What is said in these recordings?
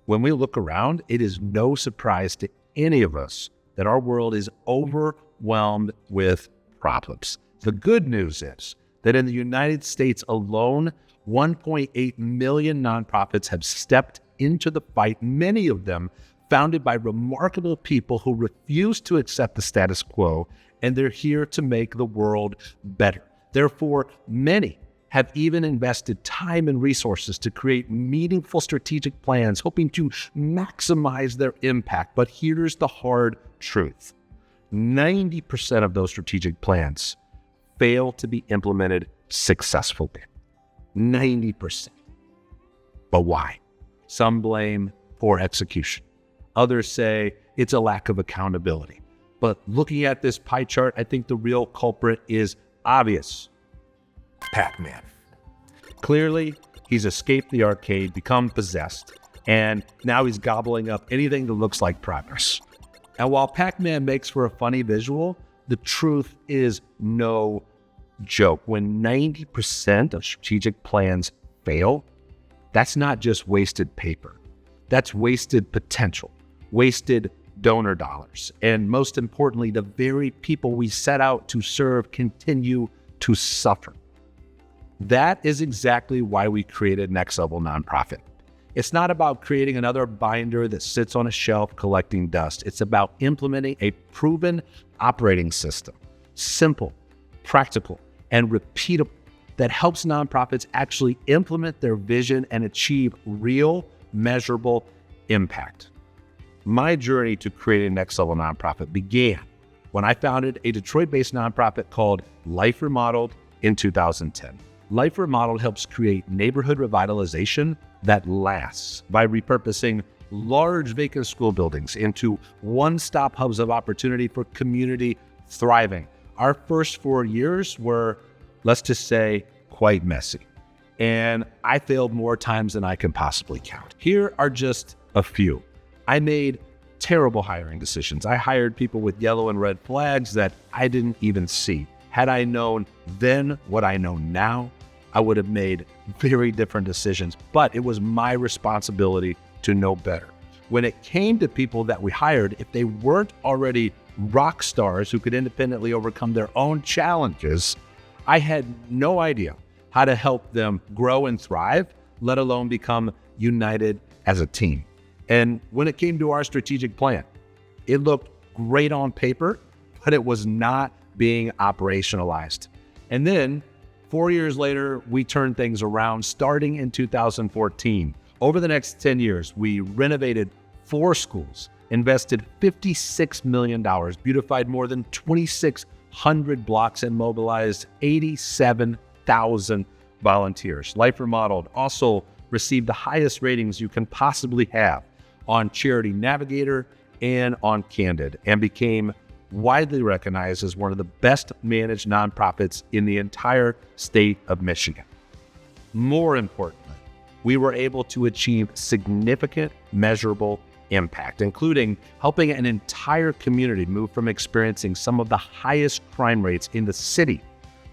When we look around, it is no surprise to any of us that our world is overwhelmed with problems. The good news is that in the United States alone, 1.8 million nonprofits have stepped into the fight, many of them founded by remarkable people who refuse to accept the status quo, and they're here to make the world better. Therefore, many have even invested time and resources to create meaningful strategic plans, hoping to maximize their impact. But here's the hard truth. 90% of those strategic plans fail to be implemented successfully. 90%. But why? Some blame poor execution. Others say it's a lack of accountability. But looking at this pie chart, I think the real culprit is obvious. Pac-Man. Clearly, he's escaped the arcade, become possessed, and now he's gobbling up anything that looks like progress. And while Pac-Man makes for a funny visual, the truth is no joke. When 90% of strategic plans fail, that's not just wasted paper. That's wasted potential, wasted donor dollars, and most importantly, the very people we set out to serve continue to suffer. That is exactly why we created Next Level Nonprofit. It's not about creating another binder that sits on a shelf collecting dust. It's about implementing a proven operating system, simple, practical, and repeatable, that helps nonprofits actually implement their vision and achieve real, measurable impact. My journey to creating Next Level Nonprofit began when I founded a Detroit-based nonprofit called Life Remodeled in 2010. Life Remodeled helps create neighborhood revitalization that lasts by repurposing large vacant school buildings into one-stop hubs of opportunity for community thriving. Our first 4 years were, let's just say, quite messy. And I failed more times than I can possibly count. Here are just a few. I made terrible hiring decisions. I hired people with yellow and red flags that I didn't even see. Had I known then what I know now, I would have made very different decisions, but it was my responsibility to know better. When it came to people that we hired, if they weren't already rock stars who could independently overcome their own challenges, I had no idea how to help them grow and thrive, let alone become united as a team. And when it came to our strategic plan, it looked great on paper, but it was not being operationalized. And then 4 years later, we turned things around starting in 2014. Over the next 10 years, we renovated 4 schools, invested $56 million, beautified more than 2,600 blocks, and mobilized 87,000 volunteers. Life Remodeled also received the highest ratings you can possibly have on Charity Navigator and on Candid, and became widely recognized as one of the best managed nonprofits in the entire state of Michigan. More importantly, we were able to achieve significant measurable impact, including helping an entire community move from experiencing some of the highest crime rates in the city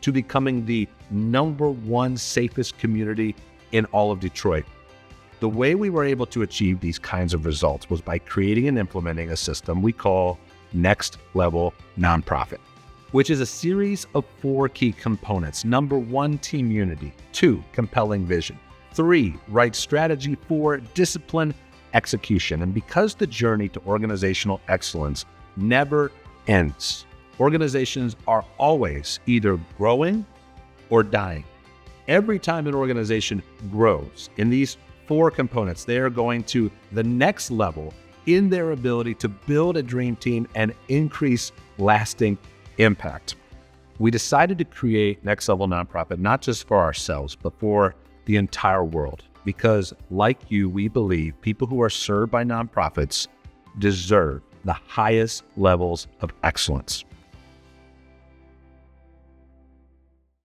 to becoming the #1 safest community in all of Detroit. The way we were able to achieve these kinds of results was by creating and implementing a system we call Next Level Nonprofit, which is a series of 4 key components. 1, team unity. 2, compelling vision. 3, right strategy. 4, discipline, execution. And because the journey to organizational excellence never ends, organizations are always either growing or dying. Every time an organization grows in these 4 components, they are going to the next level in their ability to build a dream team and increase lasting impact. We decided to create Next Level Nonprofit not just for ourselves, but for the entire world. Because like you, we believe people who are served by nonprofits deserve the highest levels of excellence.